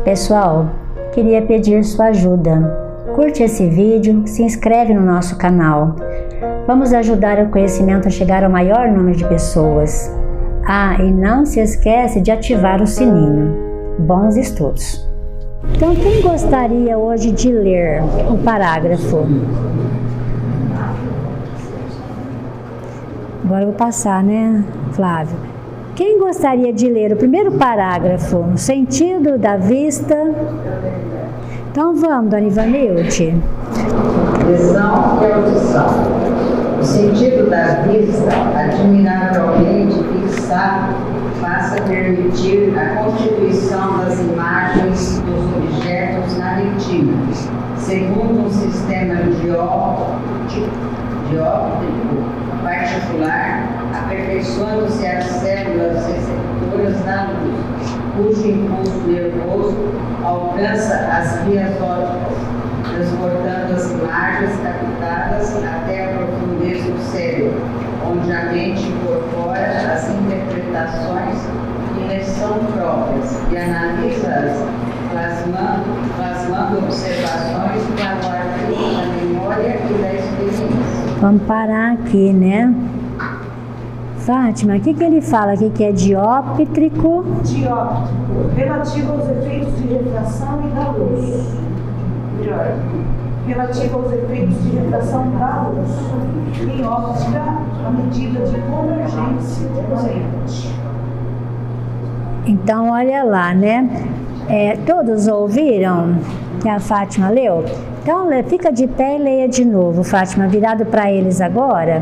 Pessoal, queria pedir sua ajuda. Curte esse vídeo, se inscreve no nosso canal. Vamos ajudar o conhecimento a chegar ao maior número de pessoas. E não se esquece de ativar o sininho. Bons estudos! Então, quem gostaria hoje de ler o parágrafo? Agora eu vou passar, né, Flávio? Quem gostaria de ler o primeiro parágrafo, o sentido da vista? Então vamos, dona Ivanilde. Visão e audição. O sentido da vista, admiravelmente fixado, passa a permitir a constituição das imagens dos objetos na retina, segundo um sistema de óptico particular, aperfeiçoando-se as células receptoras da luz, cujo impulso nervoso alcança as vias ópticas, transportando as imagens captadas até a profundeza do cérebro, onde a mente incorpora as interpretações que lhes são próprias e analisa-as, plasmando observações para o arquivo da memória e da experiência. Vamos parar aqui, né? Fátima, o que ele fala aqui que é dióptrico? Dióptrico, relativo aos efeitos de refração e da luz. Melhor, relativo aos efeitos de refração da luz. Em óptica, a medida de convergência de lente. Então, olha lá, né? Todos ouviram que a Fátima leu? Então, fica de pé e leia de novo, Fátima, virado para eles agora.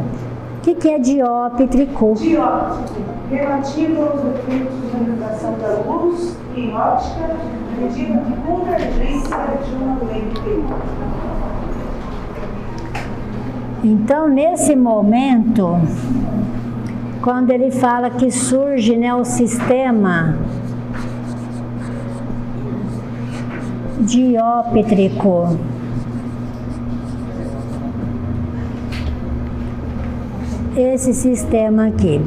O que é dióptrico? Dióptrico, relativo aos efeitos de refração da luz em óptica, medida de convergência de uma lente. Então, nesse momento, quando ele fala que surge, né, o sistema dióptrico, esse sistema aqui.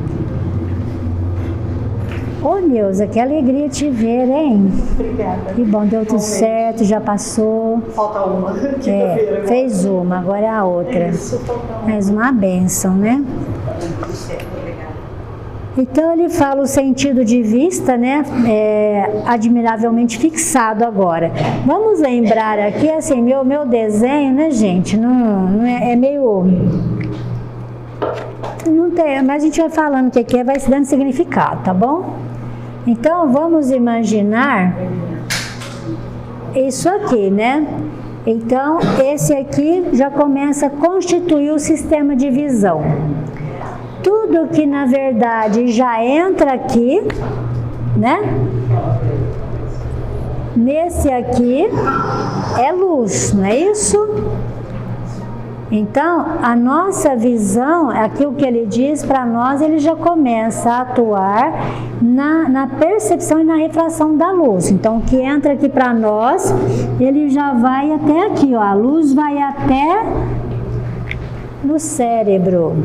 Ô Neuza, que alegria te ver, hein? Obrigada. Que bom, deu tudo certo, já passou. Falta uma. Quinta-feira. Fez uma, agora é a outra. Isso, falta uma. Mais uma bênção, né? Então ele fala o sentido de vista, né? Admiravelmente fixado agora. Vamos lembrar aqui, assim, meu desenho, né, gente? Não é meio... Não tem, mas a gente vai falando o que é, vai se dando significado, tá bom? Então, vamos imaginar isso aqui, né? Então, esse aqui já começa a constituir o sistema de visão. Tudo que, na verdade, já entra aqui, né? Nesse aqui é luz, não é isso? Então, a nossa visão, aquilo que ele diz para nós, ele já começa a atuar na percepção e na refração da luz. Então, o que entra aqui para nós, ele já vai até aqui, ó, a luz vai até no cérebro.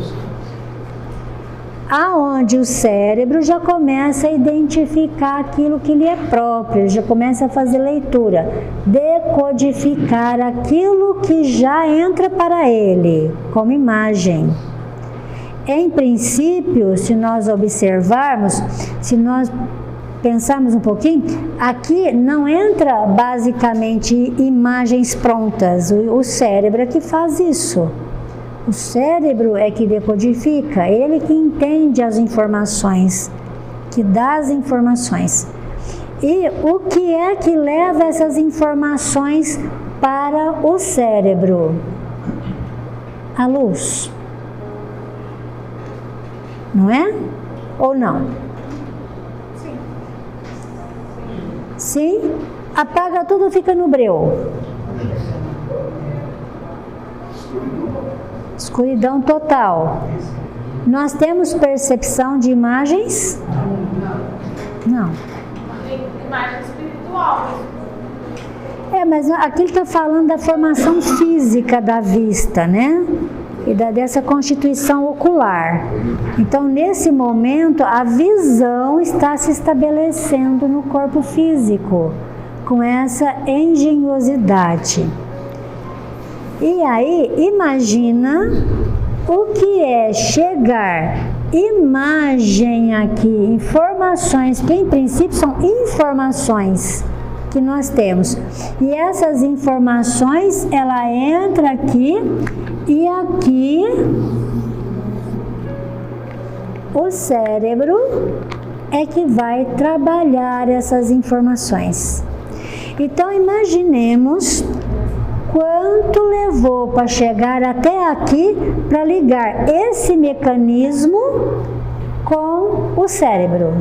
Aonde o cérebro já começa a identificar aquilo que lhe é próprio, ele já começa a fazer leitura, decodificar aquilo que já entra para ele, como imagem. Em princípio, se nós observarmos, se nós pensarmos um pouquinho, aqui não entra basicamente imagens prontas, o cérebro é que faz isso. O cérebro é que decodifica, ele que entende as informações, que dá as informações. E o que é que leva essas informações para o cérebro? A luz. Não é? Ou não? Sim. Sim? Apaga tudo, fica no breu. Escuridão total. Nós temos percepção de imagens? Não. Tem imagem espiritual. Mas aqui ele está falando da formação física da vista, né? E dessa constituição ocular. Então, nesse momento, a visão está se estabelecendo no corpo físico. com essa engenhosidade. E aí, imagina o que é chegar imagem aqui, informações, que em princípio são informações que nós temos. E essas informações, ela entra aqui e aqui o cérebro é que vai trabalhar essas informações. Então, imaginemos quanto levou para chegar até aqui para ligar esse mecanismo com o cérebro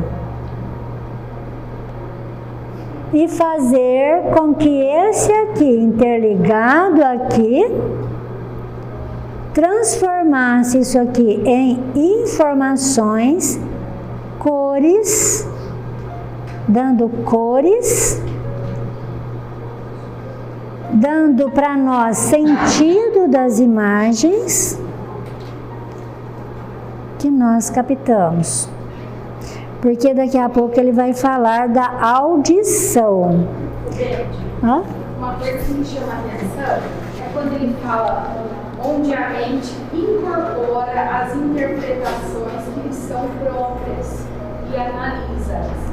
e fazer com que esse aqui, interligado aqui, transformasse isso aqui em informações, cores, dando cores, dando para nós sentido das imagens que nós captamos. Porque daqui a pouco ele vai falar da audição. Hã? Uma coisa que me chama a atenção é quando ele fala onde a mente incorpora as interpretações que lhe são próprias e analisa-as.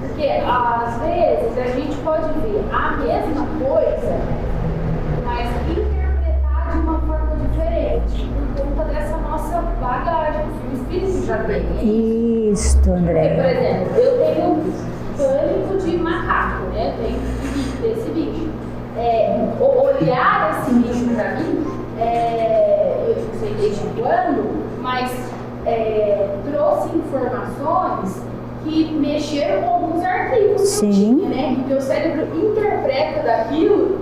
Porque às vezes a gente pode ver a mesma coisa, mas interpretar de uma forma diferente, por conta dessa nossa bagagem. O espírito já tem isso, André. Por exemplo, eu tenho pânico de macaco, né? Eu tenho desse bicho. Olhar esse bicho para mim, eu não sei desde quando, mas trouxe informações que mexeram com alguns arquivos. Sim. Que eu tinha, né? Porque o cérebro interpreta daquilo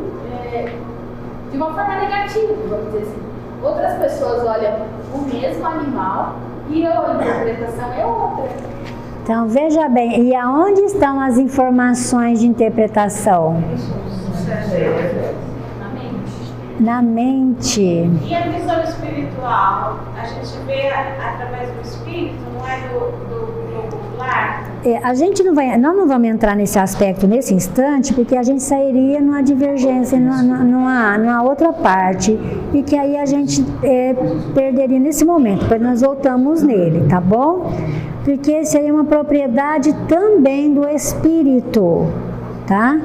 de uma forma negativa, vamos dizer assim. Outras pessoas olham o mesmo animal e a interpretação é outra. Então, veja bem, e aonde estão as informações de interpretação? Na mente. Na mente. E a visão espiritual? A gente vê através do espírito, não é do popular? A gente nós não vamos entrar nesse aspecto nesse instante, porque a gente sairia numa divergência, numa outra parte, e que aí a gente perderia nesse momento, depois nós voltamos nele, tá bom? Porque seria uma propriedade também do espírito, tá?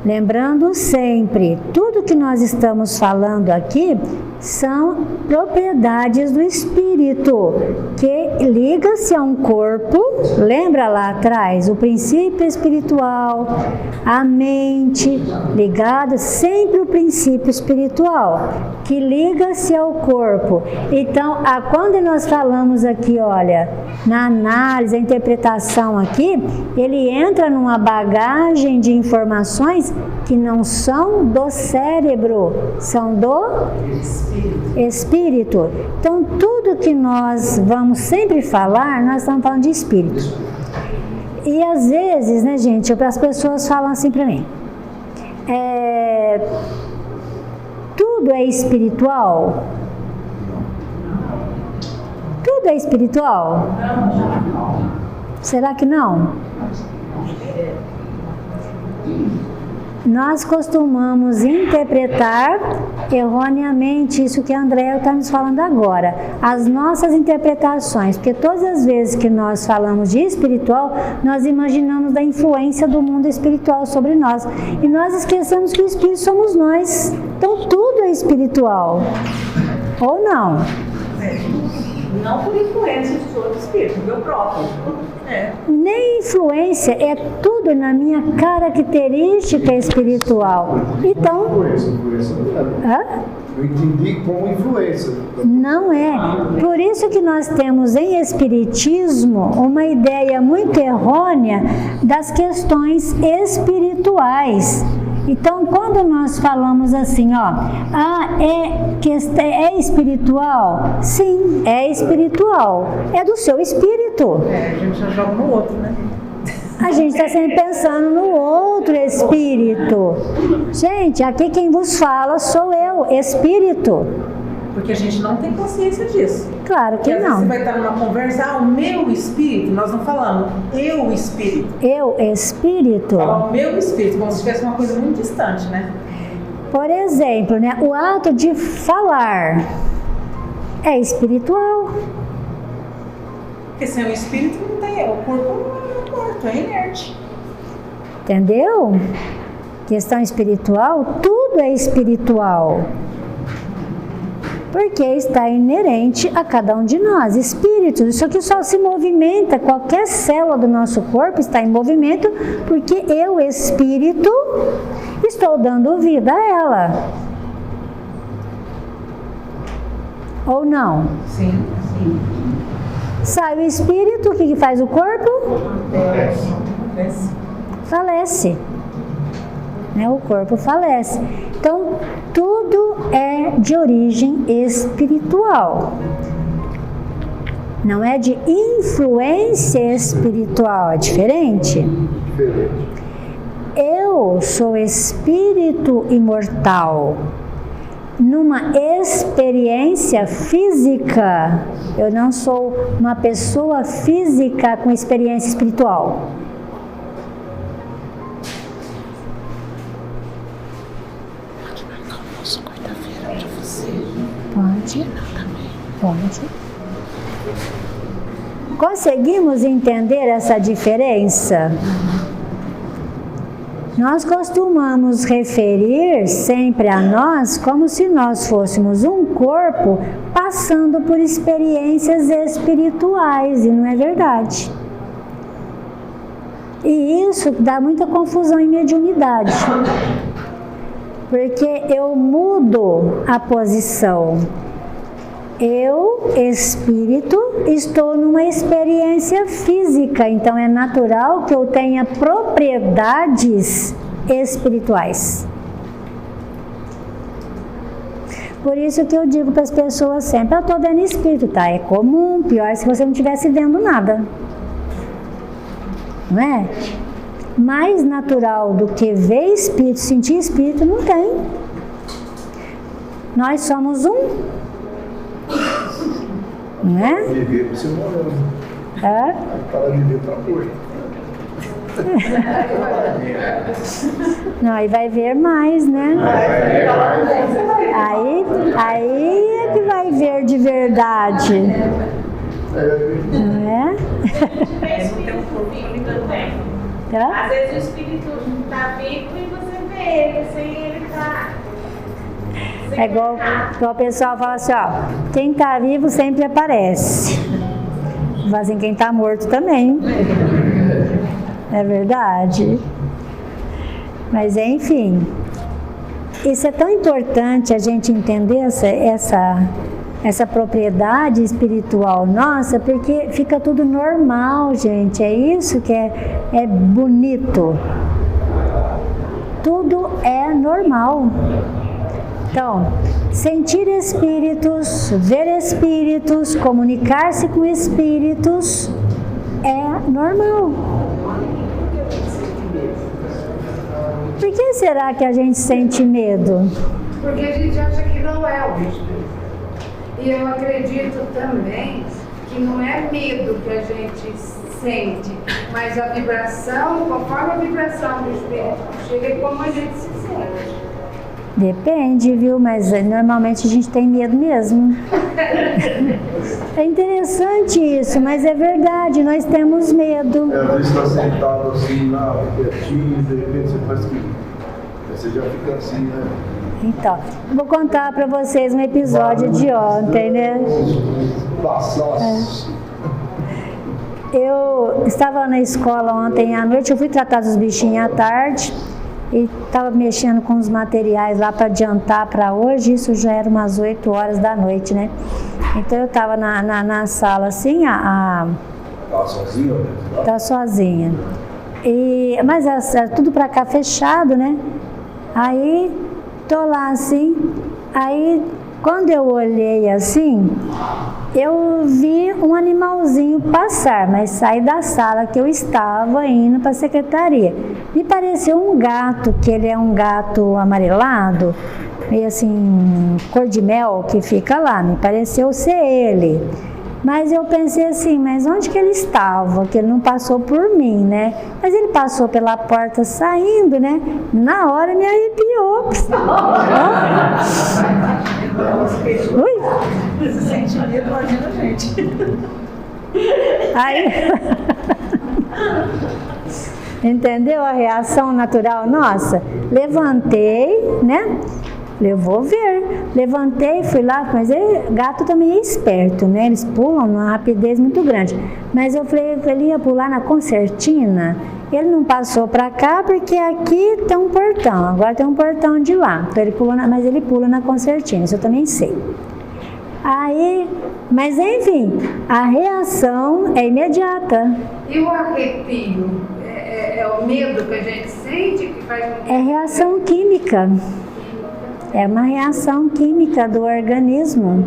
Lembrando sempre, tudo que nós estamos falando aqui são propriedades do espírito, que liga-se a um corpo, lembra lá atrás, o princípio espiritual, a mente, ligada sempre o princípio espiritual, que liga-se ao corpo. Então, quando nós falamos aqui, olha, na análise, a interpretação aqui, ele entra numa bagagem de informações que não são do cérebro, são do espírito. Então, tudo que nós vamos sempre falar, nós estamos falando de espírito. E às vezes, né, gente, as pessoas falam assim para mim, tudo é espiritual? Tudo é espiritual? Será que não? Nós costumamos interpretar erroneamente isso que a Andréa está nos falando agora, as nossas interpretações, porque todas as vezes que nós falamos de espiritual, nós imaginamos da influência do mundo espiritual sobre nós, e nós esquecemos que o espírito somos nós. Então tudo é espiritual, ou não? Não por influência de outro espírito, meu próprio. Nem influência, é tudo na minha característica espiritual. Então, eu entendi como influência. Não é. Por isso que nós temos em espiritismo uma ideia muito errônea das questões espirituais. Então, quando nós falamos assim, é espiritual? Sim, é espiritual. É do seu espírito. A gente já joga no outro, né? A gente está sempre pensando no outro espírito. Gente, aqui quem vos fala sou eu, espírito. Porque a gente não tem consciência disso. Claro que Porque às vezes não. você vai estar numa conversa, o meu espírito, nós não falamos eu espírito. Eu, espírito. Fala o meu espírito, como se tivesse uma coisa muito distante, né? Por exemplo, né, o ato de falar é espiritual. Porque sem o espírito não tem, o corpo não é morto, é inerte. Entendeu? Questão espiritual, tudo é espiritual. Porque está inerente a cada um de nós, espíritos. Isso aqui só se movimenta, qualquer célula do nosso corpo está em movimento, porque eu, espírito, estou dando vida a ela. Ou não? Sim, sim. Sai o espírito, o que faz o corpo? Acontece. Falece. Né? O corpo falece. Então, tudo é de origem espiritual. Não é de influência espiritual, é diferente? Diferente. Eu sou espírito imortal. Numa experiência física, eu não sou uma pessoa física com experiência espiritual. Pode. Pode. Conseguimos entender essa diferença? Nós costumamos referir sempre a nós como se nós fôssemos um corpo passando por experiências espirituais, e não é verdade. E isso dá muita confusão em mediunidade. Porque eu mudo a posição. Eu, espírito, estou numa experiência física, então é natural que eu tenha propriedades espirituais. Por isso que eu digo para as pessoas sempre, eu estou vendo espírito, tá? É comum, pior se você não estivesse vendo nada. Não é? Mais natural do que ver espírito, sentir espírito, não tem. Nós somos um. Não é? Viver você morando. É? Para viver para morrer. Não, aí vai ver mais, né? Aí é que vai ver de verdade. Não é? Mesmo ter um corpinho também. Tá? Às vezes o espírito está vivo e você vê ele, sem ele estar. É igual o pessoal fala assim, ó, quem está vivo sempre aparece. Fala assim, quem está morto também. É verdade. Mas enfim, isso é tão importante a gente entender essa propriedade espiritual nossa, porque fica tudo normal, gente. É isso que é bonito. Tudo é normal. Então, sentir espíritos, ver espíritos, comunicar-se com espíritos é normal. Por que será que a gente sente medo? Porque a gente acha que não é o espírito. E eu acredito também que não é medo que a gente sente, mas a vibração, conforme a vibração do espírito chega, é como a gente se sente. Depende, viu? Mas normalmente a gente tem medo mesmo. É interessante isso, mas é verdade, nós temos medo. Às vezes está sentado assim lá, quietinho, de repente você faz que. Você já fica assim, né? Então, vou contar para vocês um episódio de ontem, né? Eu estava na escola ontem à noite, eu fui tratar dos bichinhos à tarde e estava mexendo com os materiais lá para adiantar para hoje, isso já era umas 8 horas da noite, né? Então eu estava na sala assim, Estava sozinha? Estava sozinha. Mas era tudo para cá fechado, né? Aí, tô lá assim, aí quando eu olhei assim, eu vi um animalzinho passar, mas saí da sala que eu estava indo para a secretaria. Me pareceu um gato, que ele é um gato amarelado, meio assim, cor de mel que fica lá, me pareceu ser ele. Mas eu pensei assim, mas onde que ele estava? Que ele não passou por mim, né? Mas ele passou pela porta saindo, né? Na hora me arrepiou. Ui! Esse sentimento imagina a gente. Aí... Entendeu a reação natural nossa? Levantei, né? Eu vou ver. Levantei, fui lá, mas gato também é esperto, né? Eles pulam numa rapidez muito grande. Mas eu falei que ele ia pular na concertina. Ele não passou para cá porque aqui tem um portão. Agora tem um portão de lá. Então ele pula mas ele pula na concertina, isso eu também sei. Aí, mas enfim, a reação é imediata. E o arrepio? É o medo que a gente sente que faz... É reação química. É uma reação química do organismo.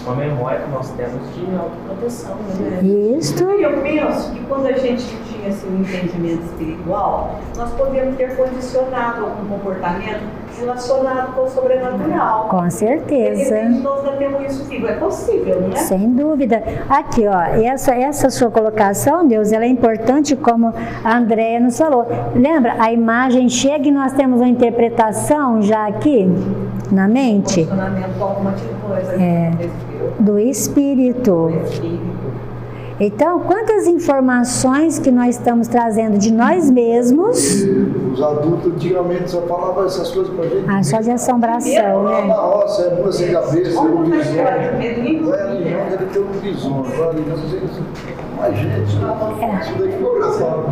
Uma memória que nós temos de autoproteção, né? Isso. Eu penso que quando a gente tinha assim, um entendimento espiritual, nós podemos ter condicionado algum comportamento relacionado com o sobrenatural. Com certeza. De repente nós não temos isso vivo. É possível, não é? Sem dúvida. Aqui, ó, essa sua colocação, Deus, ela é importante, como a Andréia nos falou. Lembra? A imagem chega e nós temos uma interpretação já aqui na mente. Funcionamento alguma coisa. Do espírito. Então, quantas informações que nós estamos trazendo de nós mesmos? Os adultos antigamente só falavam essas coisas pra gente. Ah, só de assombração, Lá né? na roça, é duas sem cabeça, é um bisonho. Vai ali, não, deve ter um bisonho. Vai ali, não sei se... Mas, gente, isso daí ficou gravado.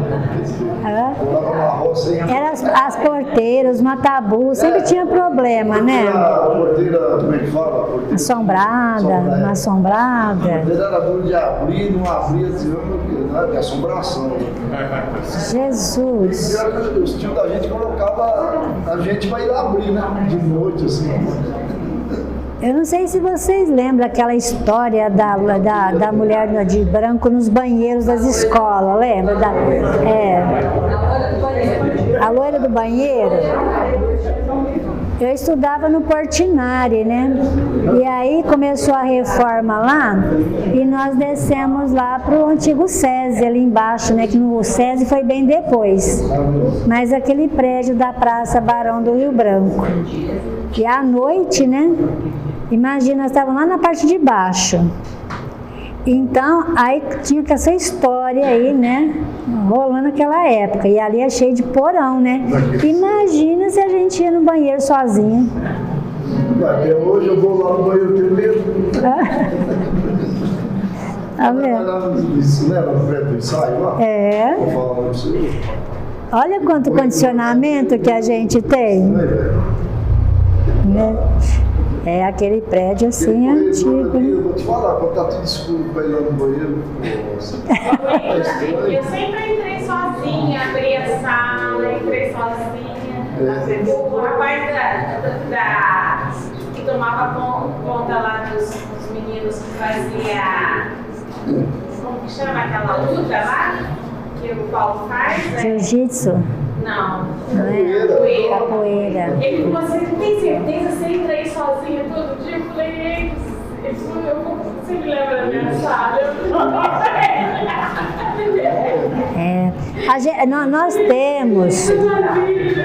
Lá na roça, hein? Era as porteiras, os matabus, sempre tinha problema, né? A porteira, como é que fala? A porteira Assombrada, uma assombrada. A porteira era duro de abrir, não abria, assim, de assombração. Jesus! E os tios da gente colocavam a gente vai ir lá abrir, né? De noite, assim. Eu não sei se vocês lembram aquela história da mulher de branco nos banheiros das escolas, lembra? A loira do banheiro. Eu estudava no Portinari, né? E aí começou a reforma lá e nós descemos lá para o antigo SESI ali embaixo, né? Que o SESI foi bem depois. Mas aquele prédio da Praça Barão do Rio Branco. E à noite, né? Imagina, nós estávamos lá na parte de baixo. Então, aí tinha que essa história aí, né? Rolando naquela época. E ali é cheio de porão, né? Imagina se a gente ia no banheiro sozinha. Até hoje eu vou lá no banheiro, tenho medo. Tá vendo? Isso, né? No prédio do ensaio lá? É. Vou falar pra você. Olha quanto condicionamento que a gente tem. Né? É aquele prédio assim antigo. Eu vou te falar, quando tá tudo escuro pra ir lá no banheiro. Eu sempre entrei sozinha, abri a sala, entrei sozinha. O rapaz que tomava conta lá dos meninos que fazia. Como que chama aquela luta lá? Que o Paulo faz? Jiu-jitsu? Não. Capoeira. Ele falou assim, tem certeza que você entra aí sozinha todo dia? Eu falei, você me lembra da minha sala? Nós temos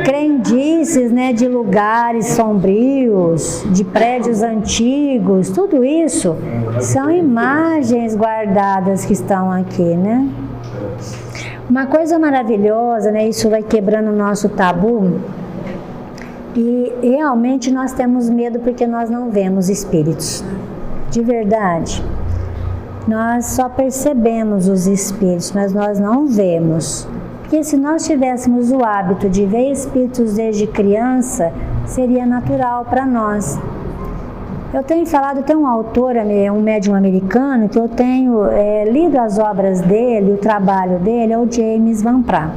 crendices, né, de lugares sombrios, de prédios antigos, tudo isso são imagens guardadas que estão aqui, né? Uma coisa maravilhosa, né? Isso vai quebrando o nosso tabu. E realmente nós temos medo porque nós não vemos espíritos. De verdade. Nós só percebemos os espíritos, mas nós não vemos. Porque se nós tivéssemos o hábito de ver espíritos desde criança, seria natural para nós. Eu tenho falado, tem um autor, um médium americano, que eu tenho lido as obras dele, o trabalho dele, é o James Van Praagh.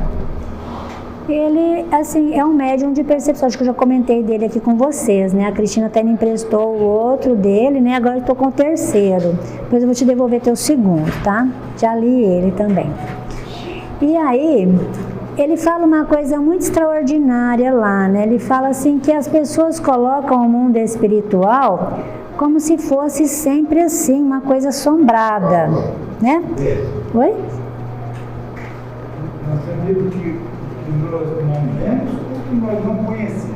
Ele, assim, é um médium de percepção, acho que eu já comentei dele aqui com vocês, né? A Cristina até me emprestou o outro dele, né? Agora eu estou com o terceiro. Depois eu vou te devolver teu segundo, tá? Já li ele também. E aí, ele fala uma coisa muito extraordinária lá, né? Ele fala assim que as pessoas colocam o mundo espiritual como se fosse sempre assim, uma coisa assombrada, né? Oi? Nós sabemos que nós não vemos ou que nós não conhecemos?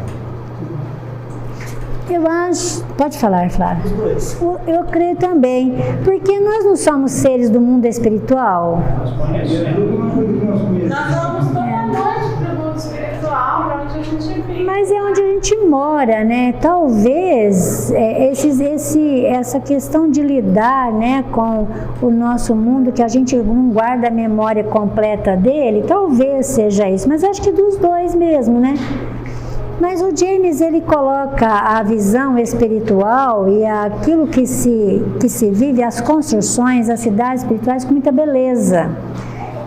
Eu acho... Pode falar, Flávia. Os dois. Eu creio também, porque nós não somos seres do mundo espiritual. Nós conhecemos. Nós vamos toda noite para o mundo espiritual, para onde a gente vive. Mas é onde a gente mora, né? Talvez essa questão de lidar, né, com o nosso mundo, que a gente não guarda a memória completa dele, talvez seja isso. Mas acho que dos dois mesmo, né? Mas o James, ele coloca a visão espiritual e aquilo que se vive, as construções, as cidades espirituais com muita beleza.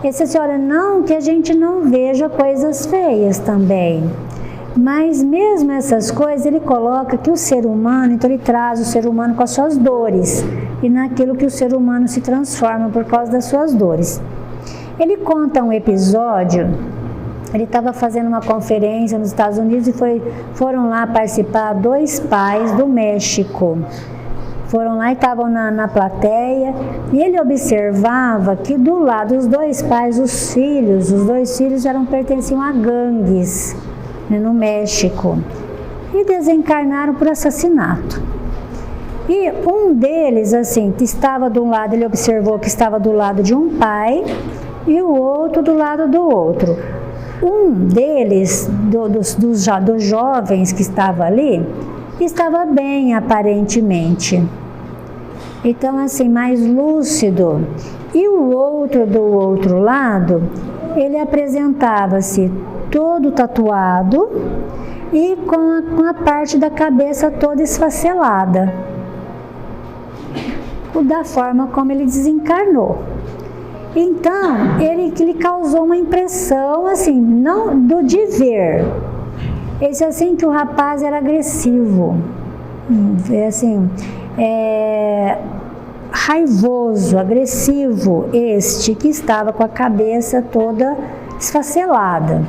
Essa senhora, não que a gente não veja coisas feias também, mas mesmo essas coisas ele coloca que o ser humano, então ele traz o ser humano com as suas dores e naquilo que o ser humano se transforma por causa das suas dores. Ele conta um episódio. Ele estava fazendo uma conferência nos Estados Unidos e foram lá participar 2 pais do México. Foram lá e estavam na plateia e ele observava que do lado dos 2 pais, os 2 filhos pertenciam a gangues, né, no México, e desencarnaram por assassinato. E um deles, assim, que estava do lado, ele observou que estava do lado de um pai e o outro do lado do outro. Um deles, dos jovens que estava ali, estava bem aparentemente. Então, assim, mais lúcido. E o outro do outro lado, ele apresentava-se todo tatuado e com a parte da cabeça toda esfacelada, da forma como ele desencarnou. Então, ele causou uma impressão, assim, não de ver. Ele disse assim que o rapaz era agressivo, assim, raivoso, agressivo, este que estava com a cabeça toda esfacelada.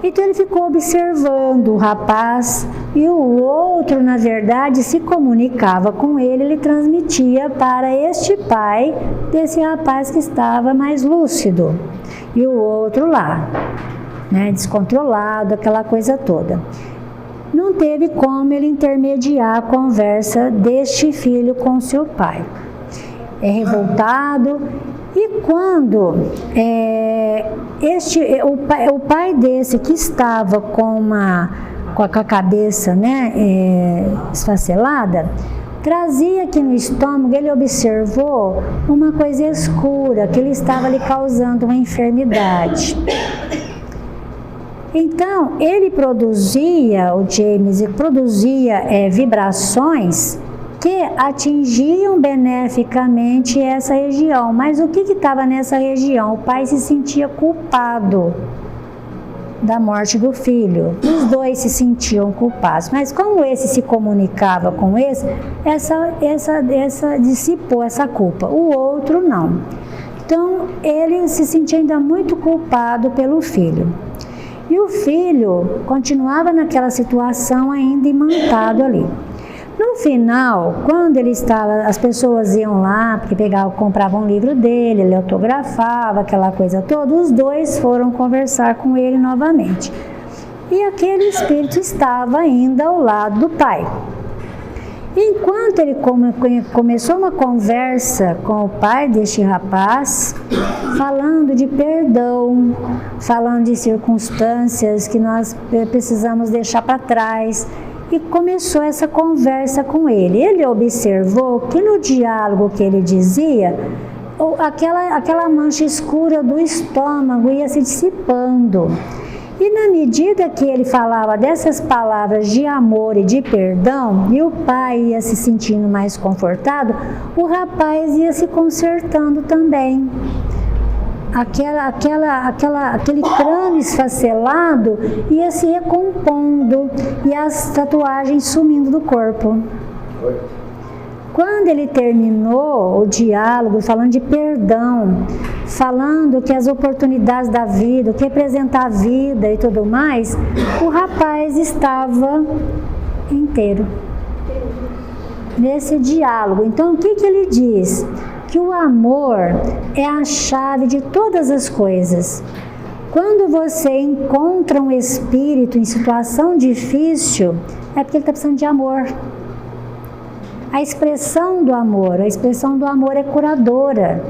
Então ele ficou observando o rapaz e o outro, na verdade, se comunicava com ele, ele transmitia para este pai desse rapaz que estava mais lúcido e o outro lá, né, descontrolado, aquela coisa toda. Não teve como ele intermediar a conversa deste filho com seu pai. É revoltado. E quando o pai desse que estava com a cabeça, né, esfacelada, trazia aqui no estômago, ele observou uma coisa escura, que ele estava lhe causando uma enfermidade. Então, o James produzia vibrações que atingiam beneficamente essa região. Mas o que estava nessa região? O pai se sentia culpado da morte do filho. Os dois se sentiam culpados. Mas como esse se comunicava com esse, essa dissipou essa culpa. O outro não. Então, ele se sentia ainda muito culpado pelo filho. E o filho continuava naquela situação ainda imantado ali. No final, quando ele estava, as pessoas iam lá, porque compravam um livro dele, ele autografava, aquela coisa toda, os dois foram conversar com ele novamente. E aquele espírito estava ainda ao lado do pai. Enquanto ele começou uma conversa com o pai deste rapaz, falando de perdão, falando de circunstâncias que nós precisamos deixar para trás, e começou essa conversa com ele. Ele observou que no diálogo que ele dizia, aquela mancha escura do estômago ia se dissipando. E na medida que ele falava dessas palavras de amor e de perdão, e o pai ia se sentindo mais confortado, o rapaz ia se consertando também. Aquele crânio esfacelado ia se recompondo e as tatuagens sumindo do corpo. quando ele terminou o diálogo, falando de perdão, falando que as oportunidades da vida, o que representa a vida e tudo mais, o rapaz estava inteiro nesse diálogo. Então, o que ele diz? Que o amor é a chave de todas as coisas. Quando você encontra um espírito em situação difícil, é porque ele está precisando de amor. A expressão do amor é curadora.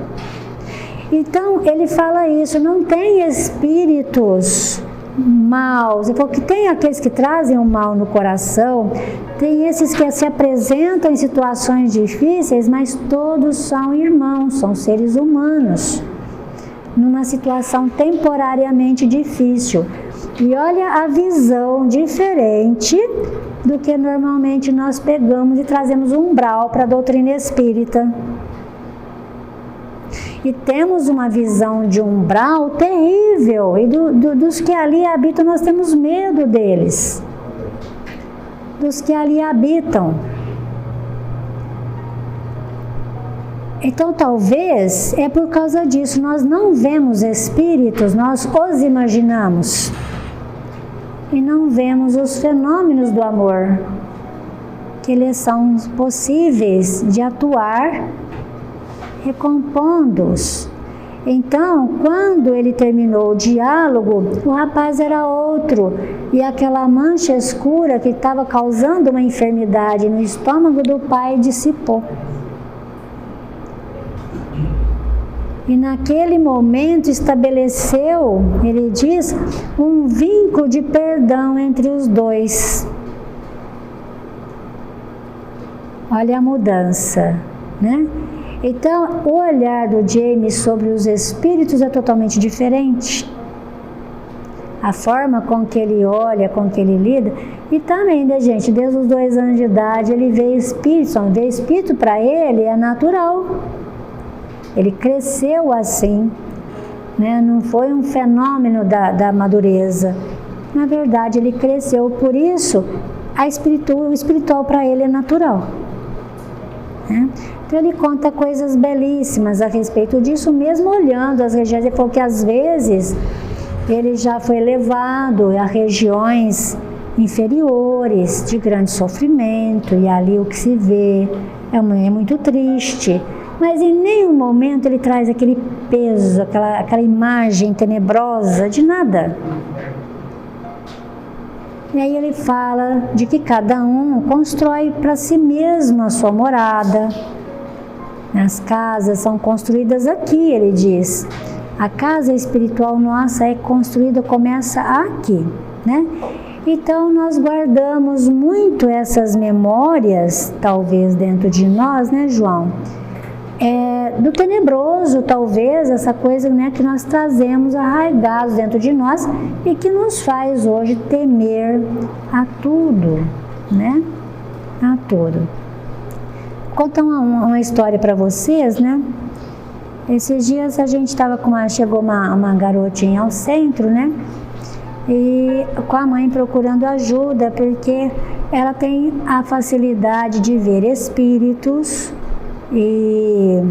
Então, ele fala isso, não tem espíritos maus. Ele falou que tem aqueles que trazem o mal no coração, tem esses que se apresentam em situações difíceis, mas todos são irmãos, são seres humanos, numa situação temporariamente difícil. E olha a visão diferente do que normalmente nós pegamos e trazemos um umbral para a doutrina espírita. E temos uma visão de umbral terrível, e dos que ali habitam nós temos medo deles, dos que ali habitam. Então talvez é por causa disso, nós não vemos espíritos, nós os imaginamos e não vemos os fenômenos do amor, que eles são possíveis de atuar recompondo-os. Então, quando ele terminou o diálogo, o rapaz era outro, e aquela mancha escura que estava causando uma enfermidade no estômago do pai dissipou. E naquele momento estabeleceu, ele diz, um vínculo de perdão entre os dois. Olha a mudança, né? Então, o olhar do James sobre os espíritos é totalmente diferente. A forma com que ele olha, com que ele lida. E também, né, gente, desde os 2 anos de idade, ele vê espíritos. Ver espírito para ele é natural. Ele cresceu assim, né? Não foi um fenômeno da madureza. Na verdade, ele cresceu. Por isso, o espiritual para ele é natural. Né? Então ele conta coisas belíssimas a respeito disso, mesmo olhando as regiões. Ele falou que às vezes ele já foi levado a regiões inferiores, de grande sofrimento, e ali o que se vê é muito triste. Mas em nenhum momento ele traz aquele peso, aquela imagem tenebrosa de nada. E aí ele fala de que cada um constrói para si mesmo a sua morada. As casas são construídas aqui, ele diz. A casa espiritual nossa é construída, começa aqui, né? Então nós guardamos muito essas memórias, talvez dentro de nós, né, João? Do tenebroso, talvez, essa coisa, né, que nós trazemos arraigados dentro de nós e que nos faz hoje temer a tudo, né? A tudo. Vou contar uma história para vocês, né? Esses dias a gente estava chegou uma garotinha ao centro, né? E com a mãe procurando ajuda, porque ela tem a facilidade de ver espíritos e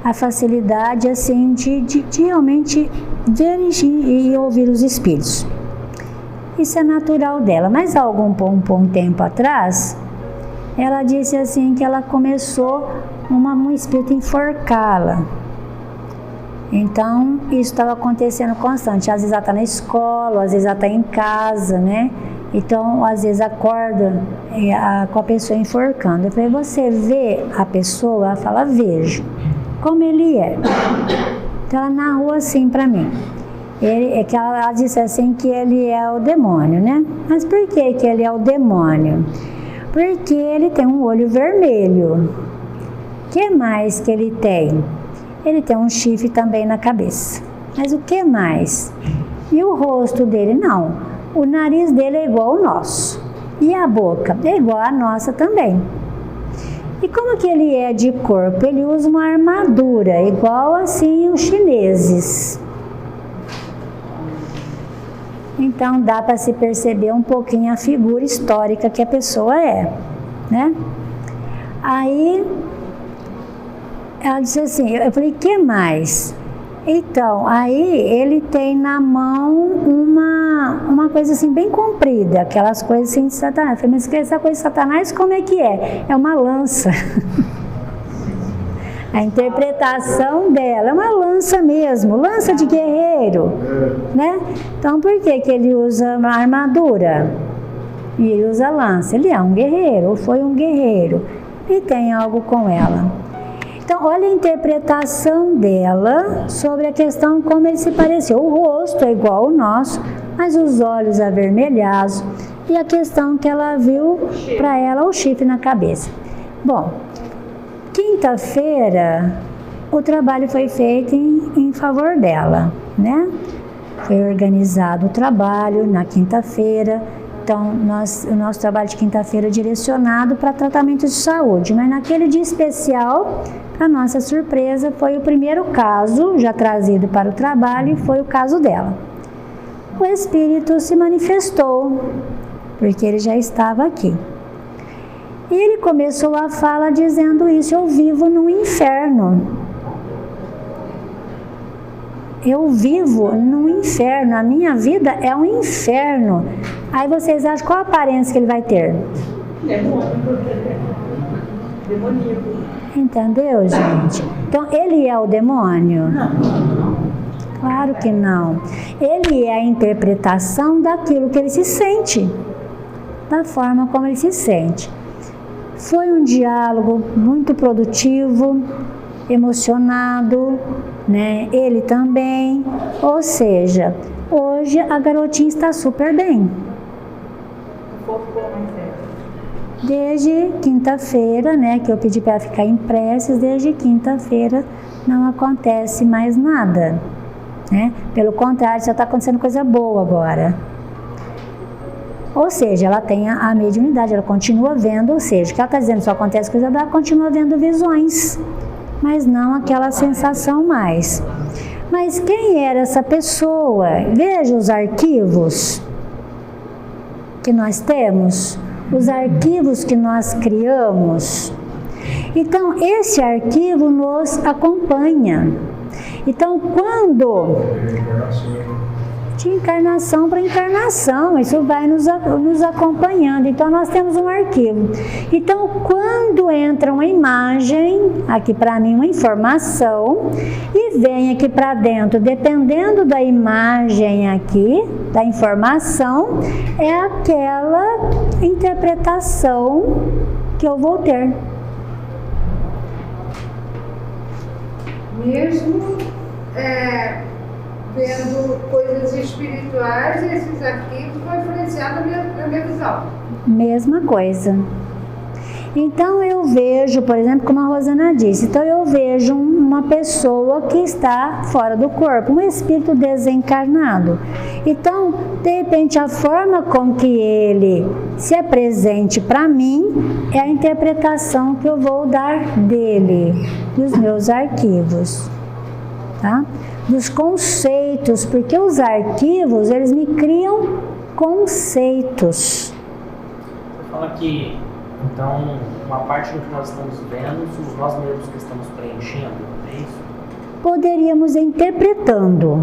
a facilidade assim de realmente ver e ouvir os espíritos. Isso é natural dela, mas há um tempo atrás ela disse assim que ela começou um espírito enforcá-la. Então isso estava acontecendo constante, às vezes ela está na escola, às vezes ela está em casa, né? Então, às vezes acorda com a pessoa enforcando. Eu falei, você vê a pessoa? Ela fala, vejo. Como ele é? Então, ela narrou assim para mim. Ela disse assim que ele é o demônio, né? Mas por que ele é o demônio? Porque ele tem um olho vermelho. O que mais que ele tem? Ele tem um chifre também na cabeça. Mas o que mais? E o rosto dele? Não. O nariz dele é igual ao nosso. E a boca é igual à nossa também. E como que ele é de corpo? Ele usa uma armadura, igual assim os chineses. Então dá para se perceber um pouquinho a figura histórica que a pessoa é, né? Aí Ela disse assim, eu falei, que mais? Então, aí ele tem na mão uma coisa assim bem comprida, aquelas coisas assim de Satanás. Eu falei, mas essa coisa de Satanás como é que é? É uma lança. A interpretação dela é uma lança mesmo, lança de guerreiro, né? Então, por que ele usa uma armadura? E ele usa lança. Ele é um guerreiro, ou foi um guerreiro, e tem algo com ela. Então, olha a interpretação dela sobre a questão como ele se pareceu. O rosto é igual ao nosso, mas os olhos avermelhados, e a questão que ela viu para ela, o chifre na cabeça. Bom, quinta-feira, o trabalho foi feito em favor dela, né? Foi organizado o trabalho na quinta-feira. Então, o nosso trabalho de quinta-feira é direcionado para tratamento de saúde. Mas naquele dia especial, a nossa surpresa, foi o primeiro caso já trazido para o trabalho e foi o caso dela. O Espírito se manifestou, porque ele já estava aqui. E ele começou a fala dizendo isso, eu vivo no inferno. Eu vivo no inferno, a minha vida é um inferno. Aí vocês acham qual a aparência que ele vai ter? Demoníaco. Entendeu, gente? Então, ele é o demônio? Não. Claro que não. Ele é a interpretação daquilo que ele se sente, da forma como ele se sente. Foi um diálogo muito produtivo, emocionado, né? Ele também. Ou seja, hoje a garotinha está super bem. Desde quinta-feira, né, que eu pedi para ela ficar em preces, desde quinta-feira não acontece mais nada, né? Pelo contrário, já está acontecendo coisa boa agora. Ou seja, ela tem a mediunidade, ela continua vendo, ou seja, o que ela está dizendo, só acontece coisa boa, ela continua vendo visões, mas não aquela sensação mais. Mas quem era essa pessoa? Veja os arquivos que nós temos, os arquivos que nós criamos. Então, esse arquivo nos acompanha. Então, quando... de encarnação para encarnação, isso vai nos acompanhando. Então, nós temos um arquivo. Então, quando entra uma imagem, aqui para mim uma informação, e vem aqui para dentro, dependendo da imagem aqui, da informação, é aquela interpretação que eu vou ter. Mesmo vendo coisas espirituais, esses arquivos vão influenciar na minha visão. Mesma coisa. Então eu vejo, por exemplo, como a Rosana disse, então eu vejo uma pessoa que está fora do corpo, um espírito desencarnado. Então, de repente, a forma com que ele se apresente para mim é a interpretação que eu vou dar dele, dos meus arquivos, tá? Dos conceitos, porque os arquivos, eles me criam conceitos. Você fala que, então, uma parte do que nós estamos vendo, somos nós mesmos que estamos preenchendo, é isso? Poderíamos ir interpretando,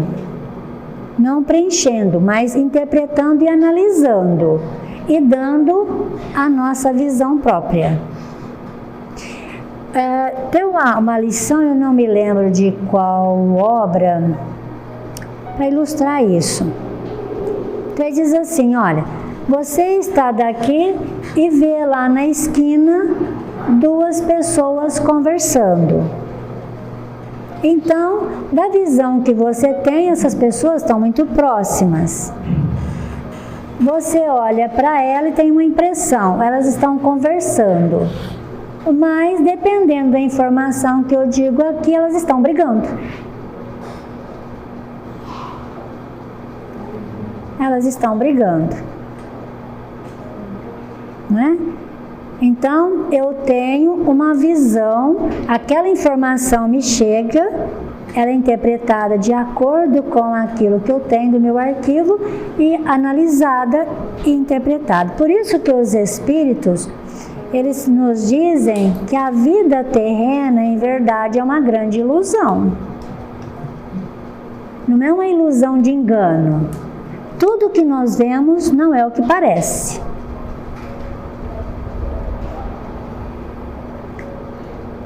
não preenchendo, mas interpretando e analisando, e dando a nossa visão própria. Tem uma lição, eu não me lembro de qual obra, para ilustrar isso. Então ele diz assim, olha, você está daqui e vê lá na esquina duas pessoas conversando. Então, da visão que você tem, essas pessoas estão muito próximas. Você olha para ela e tem uma impressão, elas estão conversando. Mas, dependendo da informação que eu digo aqui, elas estão brigando. Elas estão brigando. Não é? Então, eu tenho uma visão, aquela informação me chega, ela é interpretada de acordo com aquilo que eu tenho do meu arquivo e analisada e interpretada. Por isso que os espíritos, eles nos dizem que a vida terrena, em verdade, é uma grande ilusão. Não é uma ilusão de engano. Tudo que nós vemos não é o que parece.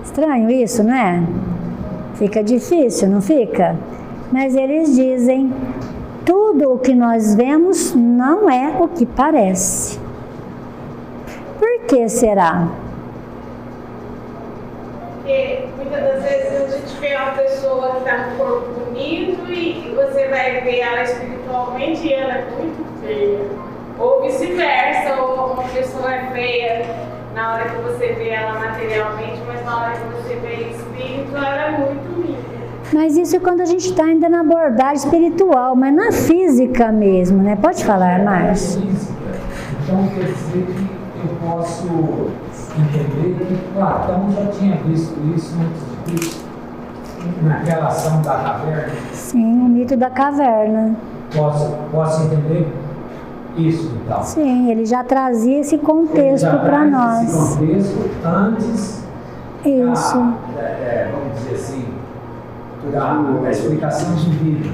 Estranho isso, não é? Fica difícil, não fica? Mas eles dizem, tudo o que nós vemos não é o que parece. Por que será? Porque muitas das vezes a gente vê uma pessoa que está com um corpo bonito e você vai ver ela espiritualmente e ela é muito feia. Ou vice-versa, ou uma pessoa é feia na hora que você vê ela materialmente, mas na hora que você vê em espírito, ela é muito linda. Mas isso é quando a gente está ainda na abordagem espiritual, mas na física mesmo, né? Pode falar, Márcio. Então quer dizer que eu posso entender que Platão já tinha visto isso antes de Cristo, naquela ação da caverna. Sim, o mito da caverna. Posso entender isso, então? Sim, ele já trazia esse contexto para nós. Esse contexto antes isso. Vamos dizer assim, da explicação divina.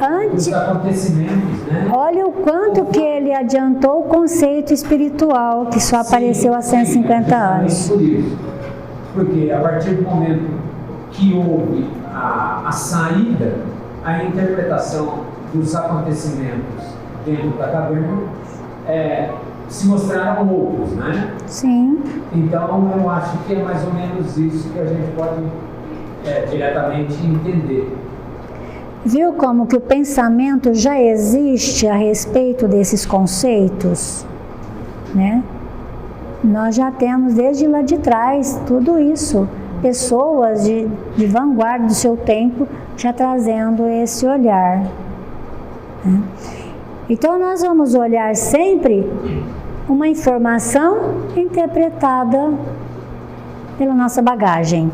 Antes, dos acontecimentos, né? Olha o quanto que ele adiantou o conceito espiritual, que só apareceu há 150 anos. Por isso. Porque a partir do momento que houve a saída, a interpretação dos acontecimentos dentro da caverna, se mostraram outros, né? Sim. Então eu acho que é mais ou menos isso que a gente pode diretamente entender. Viu como que o pensamento já existe a respeito desses conceitos, né? Nós já temos desde lá de trás tudo isso, pessoas de vanguarda do seu tempo já trazendo esse olhar, né? Então nós vamos olhar sempre uma informação interpretada pela nossa bagagem.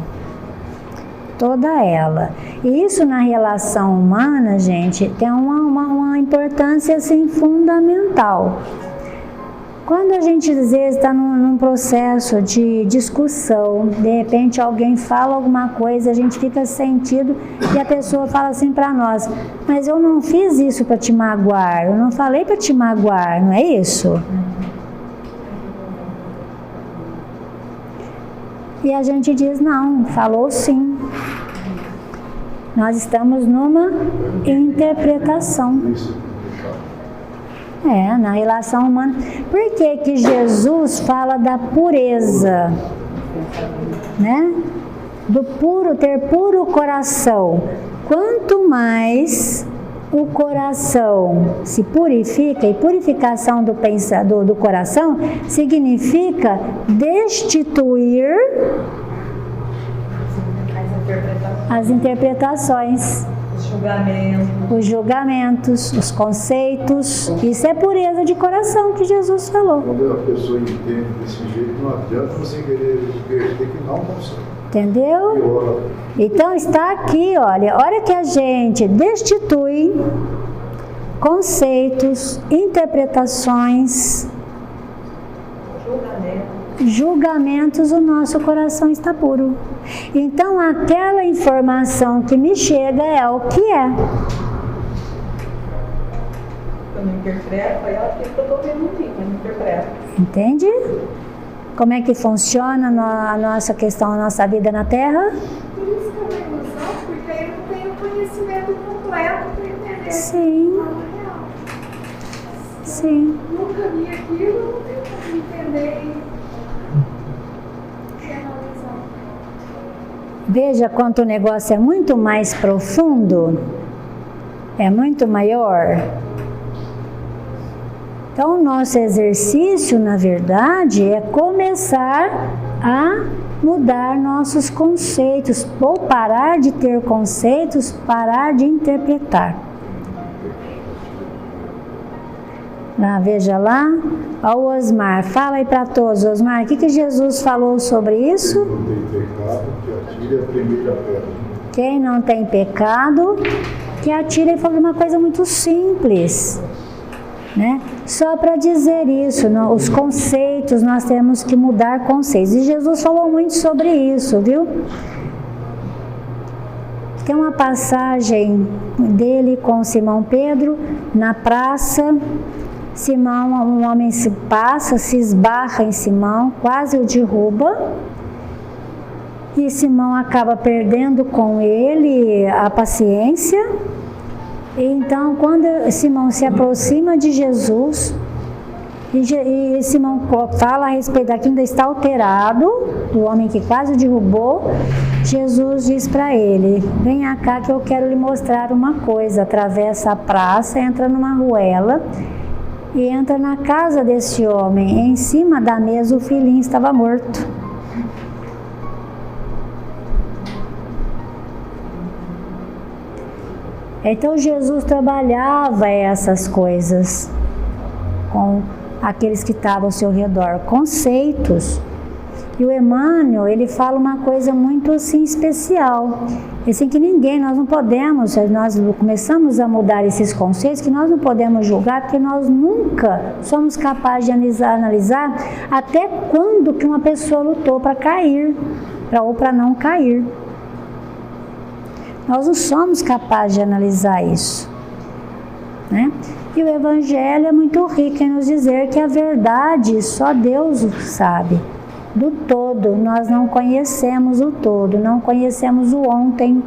Toda ela. E isso na relação humana, gente, tem uma importância assim, fundamental. Quando a gente às vezes está num processo de discussão, de repente alguém fala alguma coisa, a gente fica sentido e a pessoa fala assim para nós, mas eu não fiz isso para te magoar, eu não falei para te magoar, não é isso? E a gente diz, não, falou sim. Nós estamos numa interpretação. Na relação humana. Por que que Jesus fala da pureza? Né? Do puro, ter puro coração. Quanto mais o coração se purifica, e purificação do coração significa destituir as interpretações, os julgamentos, os conceitos. Isso é pureza de coração que Jesus falou. Quando a pessoa entende desse jeito, não adianta você querer perder que não consegue. Entendeu? Então está aqui, olha, a hora que a gente destitui conceitos, interpretações, julgamentos, o nosso coração está puro. Então aquela informação que me chega é o que é. Eu não interpreto, aí ela fica que eu estou vendo aqui, mas não interpreto. Entende? Como é que funciona a nossa questão, a nossa vida na Terra? Por isso que é uma ilusão, porque eu não tenho conhecimento completo para entender. Sim. Sim. Nunca vi aquilo, não tenho como entender e analisar. Veja quanto o negócio é muito mais profundo, é muito maior. Então, o nosso exercício, na verdade, é começar a mudar nossos conceitos, ou parar de ter conceitos, parar de interpretar. Veja lá, ó, o Osmar, fala aí para todos, Osmar, o que Jesus falou sobre isso? Quem não tem pecado, que atire a primeira pedra. Quem não tem pecado, que atire. Ele falou uma coisa muito simples. né? Só para dizer isso, os conceitos, nós temos que mudar conceitos. E Jesus falou muito sobre isso, viu? Tem uma passagem dele com Simão Pedro na praça. Simão, um homem se esbarra em Simão, quase o derruba. E Simão acaba perdendo com ele a paciência. E então, quando Simão se aproxima de Jesus, e Simão fala a respeito daquilo, ainda está alterado, do homem que quase o derrubou, Jesus diz para ele: venha cá que eu quero lhe mostrar uma coisa. Atravessa a praça, entra numa ruela e entra na casa desse homem. Em cima da mesa o filhinho estava morto. Então Jesus trabalhava essas coisas com aqueles que estavam ao seu redor, conceitos. E o Emmanuel, ele fala uma coisa muito assim especial, assim que nós não podemos, nós começamos a mudar esses conceitos, que nós não podemos julgar, porque nós nunca somos capazes de analisar até quando que uma pessoa lutou para cair, ou para não cair. Nós não somos capazes de analisar isso, né? E o Evangelho é muito rico em nos dizer que a verdade só Deus sabe. Do todo, nós não conhecemos o todo, não conhecemos o ontem.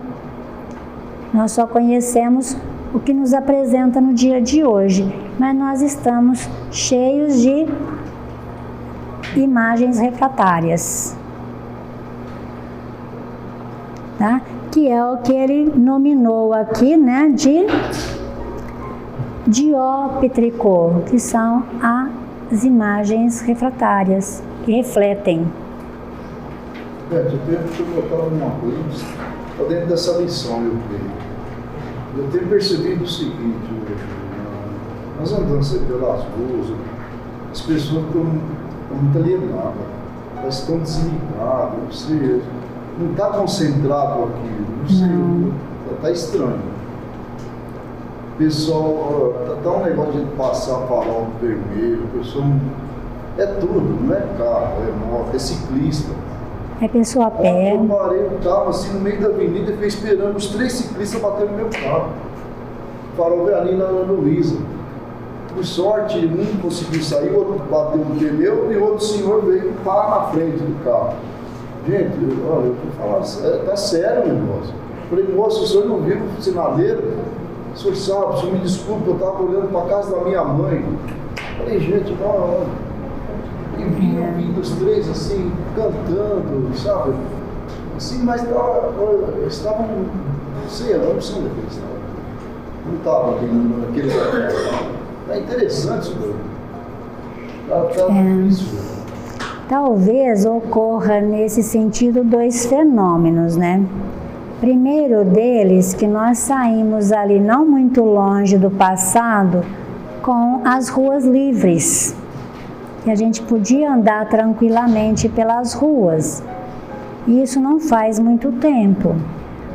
Nós só conhecemos o que nos apresenta no dia de hoje. Mas nós estamos cheios de imagens refratárias, tá? Que é o que ele nominou aqui, né, de dioptrico, que são as imagens refratárias, que refletem. Eu tenho que botar uma coisa, está dentro dessa lição, eu tenho percebido o seguinte: nós andamos pelas ruas, as pessoas estão muito alienadas, elas estão desligadas, não está concentrado aqui, não sei, está estranho. O pessoal, dá um negócio de passar farol vermelho, o pessoal é tudo, não é carro, é moto, é ciclista. É pessoa a pé. Eu parei o carro assim no meio da avenida e fiquei esperando os 3 ciclistas baterem no meu carro. O farol veio ali na Luísa. Por sorte, um conseguiu sair, o outro bateu no pneu e o outro senhor veio parar na frente do carro. Gente, olha, eu vou falar, tá sério o negócio. Eu falei, moço, o senhor não viu o sinaleiro? O senhor sabe, o senhor me desculpa, eu estava olhando para a casa da minha mãe. Eu falei, gente, não. E vinham vindo os 3 assim, cantando, sabe? Assim, mas estavam, não sei onde eles estavam. Não estavam naquele. É interessante isso daí. Tá difícil. Talvez ocorra nesse sentido 2 fenômenos, né? Primeiro deles, que nós saímos ali não muito longe do passado com as ruas livres. E a gente podia andar tranquilamente pelas ruas. E isso não faz muito tempo.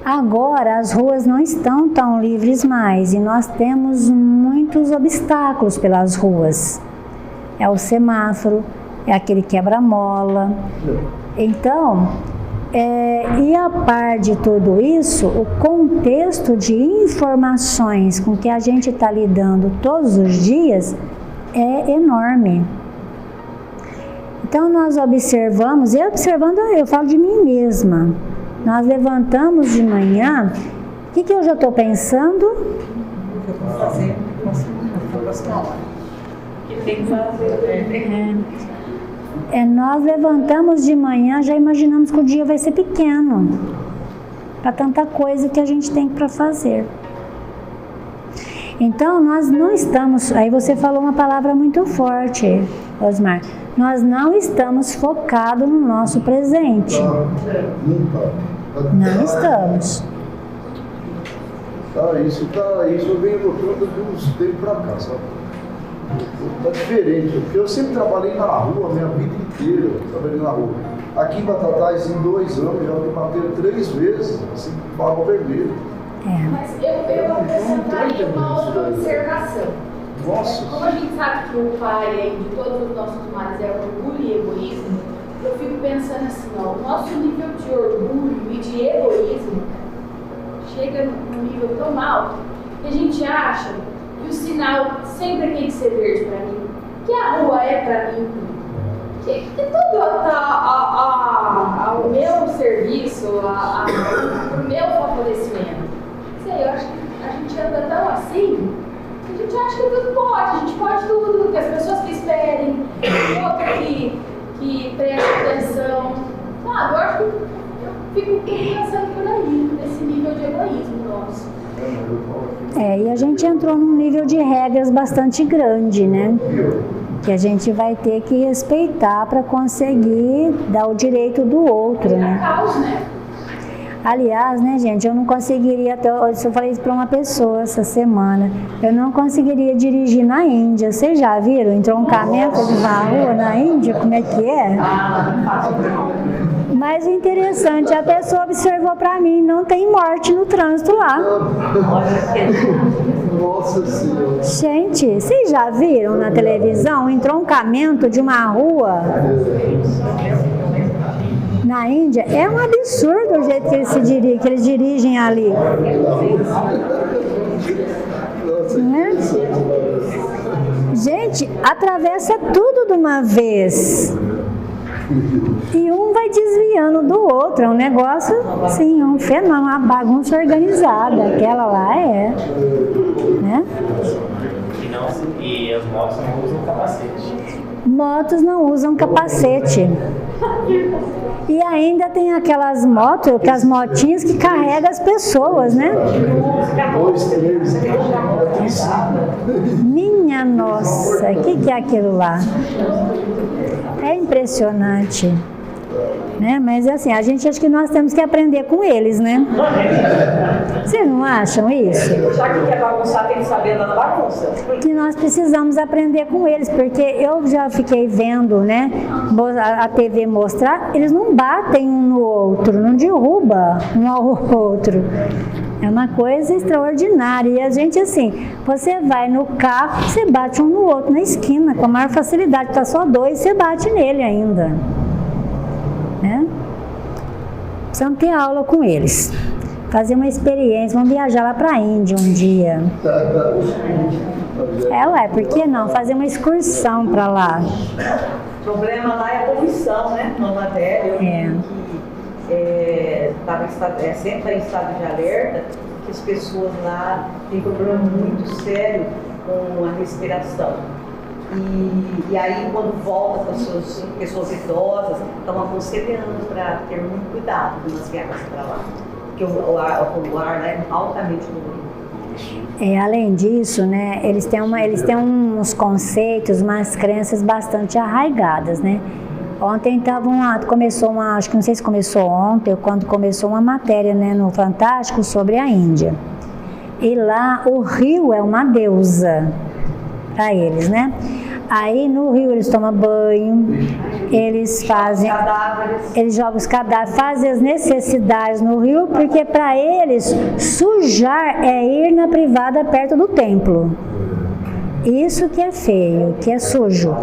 Agora as ruas não estão tão livres mais e nós temos muitos obstáculos pelas ruas. É o semáforo, é aquele quebra-mola. Então, e a par de tudo isso, o contexto de informações com que a gente está lidando todos os dias é enorme. Então nós observamos, eu falo de mim mesma, nós levantamos de manhã, o que eu já estou pensando? O que eu vou fazer na próxima hora. O que tem que fazer? Nós levantamos de manhã, já imaginamos que o dia vai ser pequeno, para tanta coisa que a gente tem para fazer. Então nós não estamos, aí você falou uma palavra muito forte, Osmar, nós não estamos focados no nosso presente. Não estamos. Isso eu venho notando de uns tempos para cá, sabe? Está diferente, porque eu sempre trabalhei na rua, a minha vida inteira, trabalhei na rua. Aqui em Batatais, em 2 anos, já me bateram 3 vezes, assim, farol vermelho. Mas eu acrescentaria uma outra observação. Nossa. Como a gente sabe que o pai aí de todos os nossos males é orgulho e egoísmo, eu fico pensando assim, ó, o nosso nível de orgulho e de egoísmo chega num nível tão alto que a gente acha que o sinal sempre tem que ser verde para mim, que a rua é para mim, que tudo ao meu serviço, ao meu favorecimento. Sei, eu acho que a gente anda tão assim, que a gente acha que tudo pode, a gente pode tudo, que as pessoas que esperem, o outro que preste atenção. Sabe, eu acho que eu fico pensando por aí, nesse nível de egoísmo nosso. E a gente entrou num nível de regras bastante grande, né? Que a gente vai ter que respeitar para conseguir dar o direito do outro, né? Aliás, né, gente, eu não conseguiria, eu falei isso para uma pessoa essa semana, eu não conseguiria dirigir na Índia. Vocês já viram? Entroncamento de uma rua na Índia, como é que é? Mas o interessante, a pessoa observou para mim, não tem morte no trânsito lá. Nossa Senhora. Gente, vocês já viram na televisão o entroncamento de uma rua? Na Índia, é um absurdo o jeito que eles dirigem ali. Né? Gente, atravessa tudo de uma vez. E um vai desviando do outro. É um negócio, sim, um fenômeno, uma bagunça organizada. Aquela lá é. Né? E as motos não usam capacete. Motos não usam capacete. E ainda tem aquelas motos, aquelas motinhas que carregam as pessoas, né? Minha nossa, o que é aquilo lá? É impressionante. Né? Mas assim, a gente acha que nós temos que aprender com eles, né? Vocês não acham isso? Já que quer bagunçar, tem que saber andar na bagunça. Que nós precisamos aprender com eles, porque eu já fiquei vendo, né, a TV mostrar, eles não batem um no outro, não derruba um ao outro. É uma coisa extraordinária. E a gente, assim, você vai no carro, você bate um no outro na esquina, com a maior facilidade, tá só dois, você bate nele ainda. Né? Precisamos ter aula com eles, fazer uma experiência, vamos viajar lá para a Índia um dia. Por que não? Fazer uma excursão para lá. O problema lá é a poluição, né? Nova Delhi, sempre está em estado de alerta, que as pessoas lá têm problema muito sério com a respiração. E aí, quando volta para as pessoas idosas, estão aconselhando para ter muito cuidado nas viagens para lá, porque o ar lá é altamente poluído. Além disso, né, eles têm uns conceitos, umas crenças bastante arraigadas, né? Ontem acho que não sei se começou ontem ou quando começou uma matéria, né, no Fantástico sobre a Índia. E lá o rio é uma deusa para eles, né? Aí no rio eles tomam banho, eles jogam os cadáveres, fazem as necessidades no rio, porque para eles sujar é ir na privada perto do templo. Isso que é feio, que é sujo.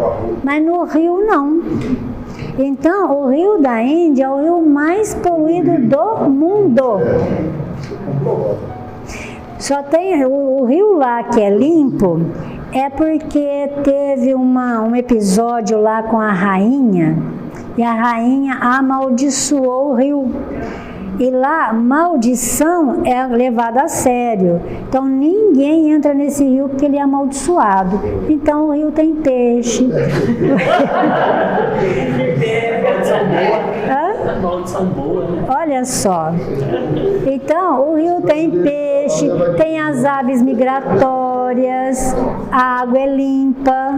Mas no rio não. Então o rio da Índia é o rio mais poluído do mundo. Só tem o rio lá que é limpo. É porque teve um episódio lá com a rainha, e a rainha amaldiçoou o rio. E lá, maldição é levada a sério. Então, ninguém entra nesse rio porque ele é amaldiçoado. Então, o rio tem peixe. Maldição boa, né? Olha só. Então, o rio tem peixe, tem as aves migratórias, a água é limpa.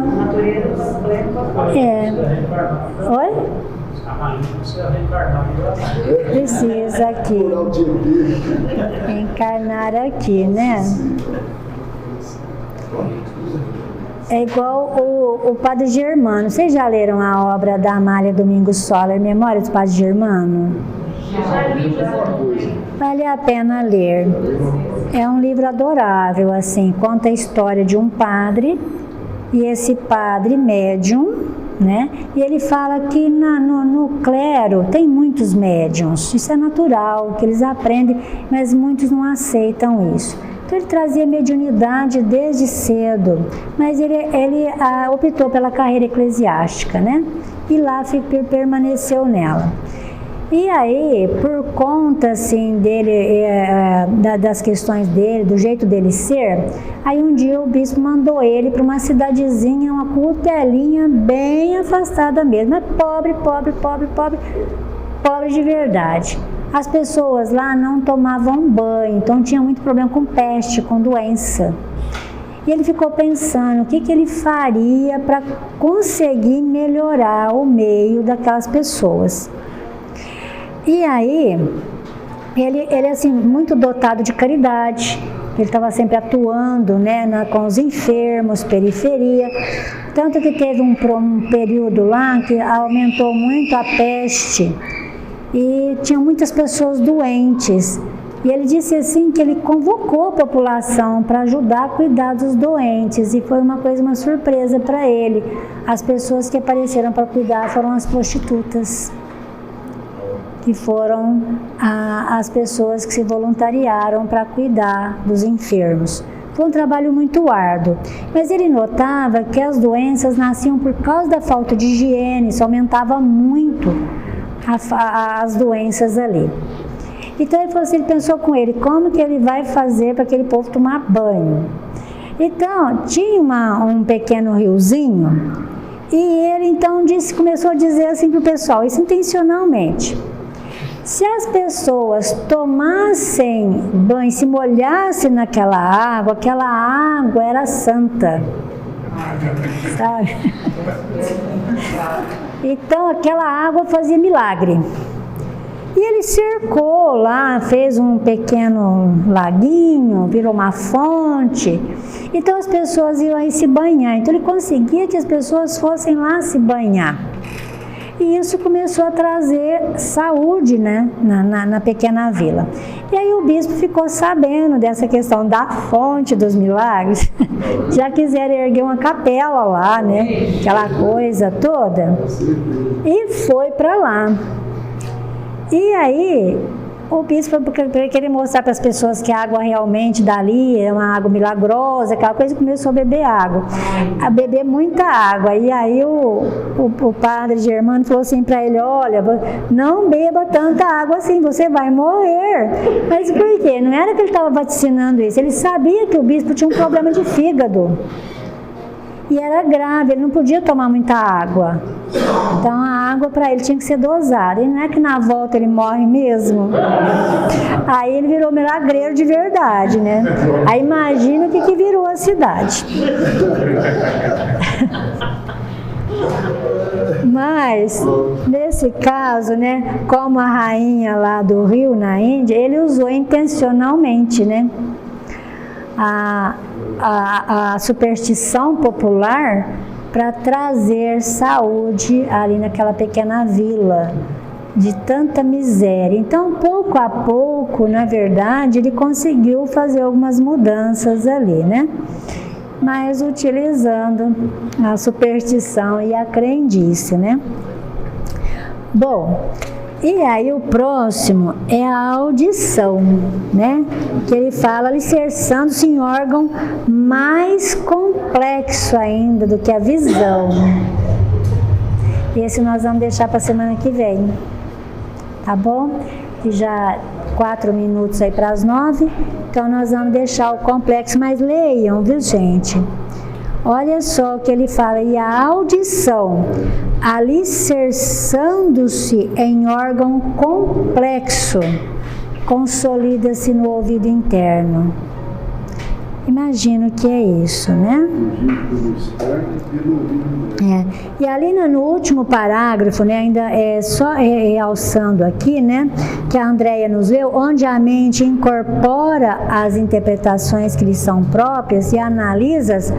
Oi? Precisa aqui. Encarnar aqui, né? É igual o Padre Germano. Vocês já leram a obra da Amália Domingos Soller, Memória do Padre Germano? Já li, já. Vale a pena ler. É um livro adorável, assim, conta a história de um padre, e esse padre médium, né? E ele fala que no clero tem muitos médiums, isso é natural, que eles aprendem, mas muitos não aceitam isso. Então ele trazia mediunidade desde cedo, mas ele optou pela carreira eclesiástica, né? E lá permaneceu nela. E aí, por conta assim dele, das questões dele, do jeito dele ser, aí um dia o bispo mandou ele para uma cidadezinha, uma cutelinha bem afastada mesmo, é pobre de verdade. As pessoas lá não tomavam banho, então tinha muito problema com peste, com doença. E ele ficou pensando o que ele faria para conseguir melhorar o meio daquelas pessoas. E aí, ele assim, muito dotado de caridade, ele estava sempre atuando, né, com os enfermos, periferia, tanto que teve um período lá que aumentou muito a peste e tinha muitas pessoas doentes. E ele disse assim que ele convocou a população para ajudar a cuidar dos doentes, e foi uma surpresa para ele. As pessoas que apareceram para cuidar foram as prostitutas, que foram as pessoas que se voluntariaram para cuidar dos enfermos. Foi um trabalho muito árduo, mas ele notava que as doenças nasciam por causa da falta de higiene, isso aumentava muito as doenças ali. Então ele falou assim, ele pensou com ele, como que ele vai fazer para aquele povo tomar banho? Então, tinha um pequeno riozinho, e ele então começou a dizer assim para o pessoal, isso intencionalmente: se as pessoas tomassem banho, se molhassem naquela água, aquela água era santa, sabe? Então aquela água fazia milagre. E ele cercou lá, fez um pequeno laguinho, virou uma fonte. Então as pessoas iam aí se banhar. Então ele conseguia que as pessoas fossem lá se banhar. E isso começou a trazer saúde, né, na pequena vila. E aí o bispo ficou sabendo dessa questão da fonte dos milagres. Já quiseram erguer uma capela lá, né, aquela coisa toda. E foi para lá. E aí, o bispo queria mostrar para as pessoas que a água realmente dali é uma água milagrosa, aquela coisa, começou a beber água, a beber muita água. E aí o padre Germano falou assim para ele, olha, não beba tanta água assim, você vai morrer. Mas por quê? Não era que ele estava vaticinando isso, ele sabia que o bispo tinha um problema de fígado. E era grave, ele não podia tomar muita água. Então a água para ele tinha que ser dosada. E não é que na volta ele morre mesmo. Aí ele virou milagreiro de verdade, né? Aí imagina o que virou a cidade. Mas, nesse caso, né, como a rainha lá do Rio, na Índia, ele usou intencionalmente, né, a superstição popular para trazer saúde ali naquela pequena vila de tanta miséria. Então, pouco a pouco, na verdade, ele conseguiu fazer algumas mudanças ali, né? Mas utilizando a superstição e a crendice, né? Bom, e aí o próximo é a audição, né? Que ele fala alicerçando-se em órgão mais complexo ainda do que a visão. Esse nós vamos deixar para a semana que vem, tá bom? E já 4 minutos aí para as 9, então nós vamos deixar o complexo, mas leiam, viu, gente? Olha só o que ele fala, e a audição, alicerçando-se em órgão complexo, consolida-se no ouvido interno. Imagino que é isso, né? E ali no último parágrafo, né, ainda é só realçando aqui, né, que a Andréia nos leu, onde a mente incorpora as interpretações que lhe são próprias e analisa-as,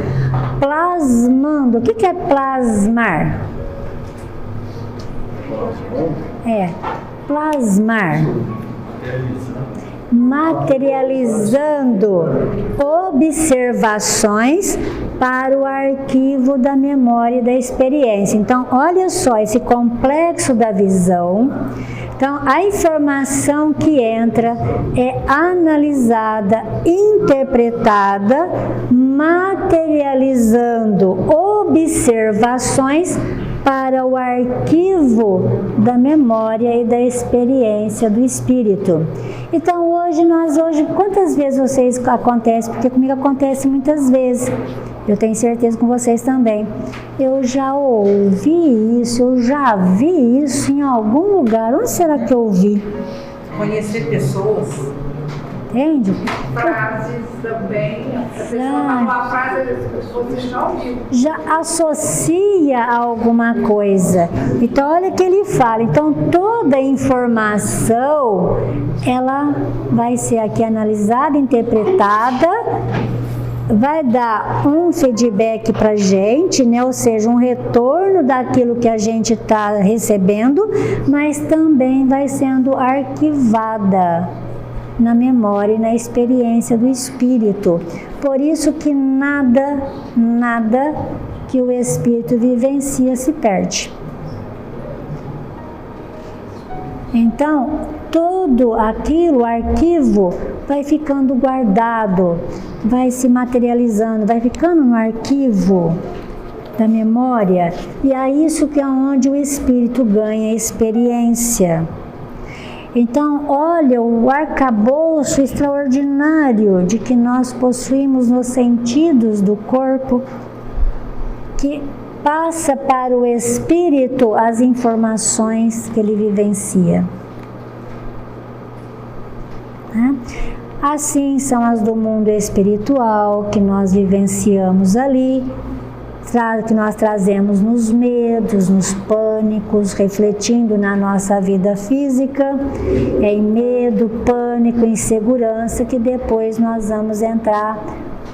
plasmando. O que é plasmar? plasmar, materializando observações para o arquivo da memória e da experiência. Então, olha só esse complexo da visão. Então, a informação que entra é analisada, interpretada, materializando observações para o arquivo da memória e da experiência do espírito. Então, hoje, quantas vezes vocês acontece? Porque comigo acontece muitas vezes. Eu tenho certeza com vocês também. Eu já ouvi isso, eu já vi isso em algum lugar. Onde será que eu ouvi? Conhecer pessoas. Entende? Frases também. A pessoa fala uma frase, você já ouviu. Já associa a alguma coisa. Então, olha o que ele fala. Então, toda informação, ela vai ser aqui analisada, interpretada, vai dar um feedback para a gente, né? Ou seja, um retorno daquilo que a gente está recebendo, mas também vai sendo arquivada na memória e na experiência do espírito. Por isso que nada que o espírito vivencia se perde. Então, todo aquilo, o arquivo, vai ficando guardado, vai se materializando, vai ficando no arquivo da memória, e é isso que é onde o espírito ganha experiência. Então, olha o arcabouço extraordinário de que nós possuímos nos sentidos do corpo, que passa para o espírito as informações que ele vivencia. Assim são as do mundo espiritual que nós vivenciamos ali, que nós trazemos nos medos, nos pânicos, refletindo na nossa vida física, em medo, pânico, insegurança, que depois nós vamos entrar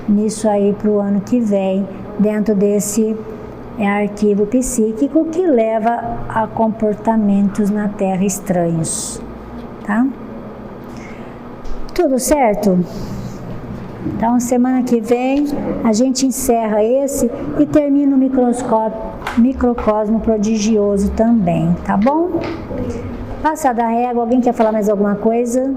nisso aí para o ano que vem, dentro desse arquivo psíquico que leva a comportamentos na Terra estranhos, tá? Tudo certo? Então, semana que vem, a gente encerra esse e termina o microcosmo prodigioso também, tá bom? Passada a régua, alguém quer falar mais alguma coisa?